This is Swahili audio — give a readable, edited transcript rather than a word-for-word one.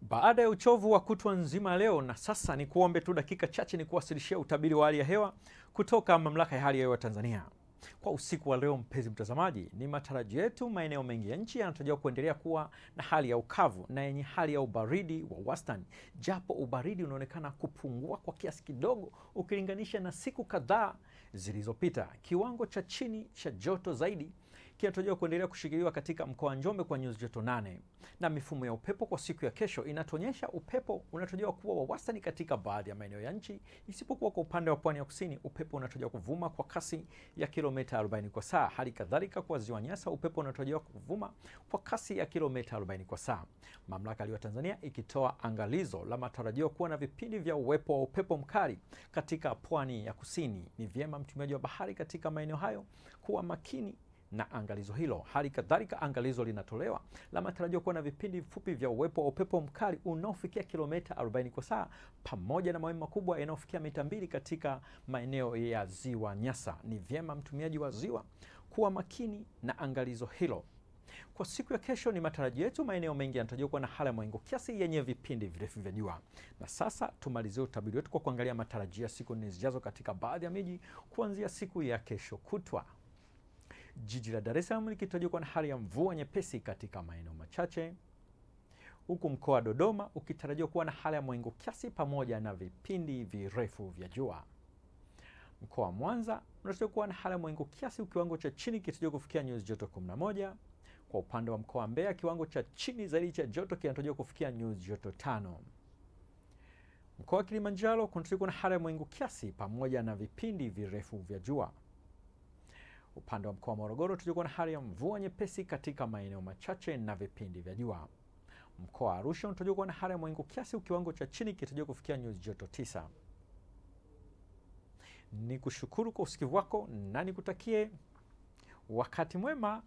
Baada ya uchovu wa kutwa nzima leo, na sasa ni kuombe tu dakika chache ni kuwasilishia utabiri wa hali ya hewa kutoka Mamlaka ya Hali ya Hewa Tanzania. Kwa usiku wa leo, mpenzi mtazamaji, ni matarajio yetu maeneo mengi ya nchi yanatarajiwa kuendelea kuwa na hali ya ukavu na yenye hali ya ubaridi wa wastani, japo ubaridi unaonekana kupungua kwa kiasi kidogo ukilinganisha na siku kadhaa zilizopita. Kiwango cha chini cha joto zaidi kinatarajiwa kuendelea kushikiliwa katika mkoa wa Njombe kwa nyuzi joto 8, na mifumo ya upepo kwa siku ya kesho inatuonyesha upepo unatarajiwa kuwa wa wastani katika baadhi ya maeneo ya nchi, isipokuwa kwa upande wa pwani ya kusini upepo unatarajiwa kuvuma kwa kasi ya kilomita 40 kwa saa. Hali kadhalika kwa ziwa Nyasa upepo unatarajiwa kuvuma kwa kasi ya kilomita 40 kwa saa. Mamlaka ya Hali ya Hewa Tanzania ikitoa angalizo la matarajio kuwa na vipindi vya uwepo wa upepo mkali katika pwani ya kusini. Ni vyema mtumiaji wa bahari katika maeneo hayo kuwa makini na angalizo hilo. Hali kadhalika angalizo linatolewa la matarajio kuwa na vipindi vifupi vya uwepo wa upepo mkali unaofikia kilomita 40 kwa saa pamoja na mawimbi makubwa yanayofikia mita 2 katika maeneo ya ziwa Nyasa. Ni vyema mtumiaji wa ziwa kuwa makini na angalizo hilo. Kwa siku ya kesho, ni matarajio yetu maeneo mengi yanatarajiwa kuwa na hali ya mawingu kiasi yenye vipindi virefu vya jua. Na sasa tumalizie utabiri wetu kwa kuangalia matarajio ya siku nne zijazo katika baadhi ya miji kuanzia siku ya kesho kutwa. Jiji la Dar es Salaam likitarajiwa kuwa na hali ya mvua nyepesi katika maeneo machache, huku mkoa wa Dodoma ukitarajiwa kuwa na hali ya mawingu kiasi pamoja na vipindi virefu vya jua. Mkoa wa Mwanza unatarajiwa kuwa na hali ya mawingu kiasi, kiwango cha chini kitarajiwa kufikia nyuzi joto 11. Kwa upande wa mkoa wa Mbeya, kiwango cha chini zaidi cha joto kinatarajiwa kufikia nyuzi joto 5. Mkoa wa Kilimanjaro kunatarajiwa kuwa na hali ya mawingu kiasi pamoja na vipindi virefu vya jua. Upande wa mkoa wa Morogoro tutakuwa na hali ya mvua nyepesi katika maeneo machache na vipindi vya jua. Mkoa wa Arusha tutakuwa na hali ya mawingu kiasi, kiwango cha chini kitarajiwa kufikia nyuzi joto 9. Ni kushukuru kwa usikivu wako na nikutakie wakati mwema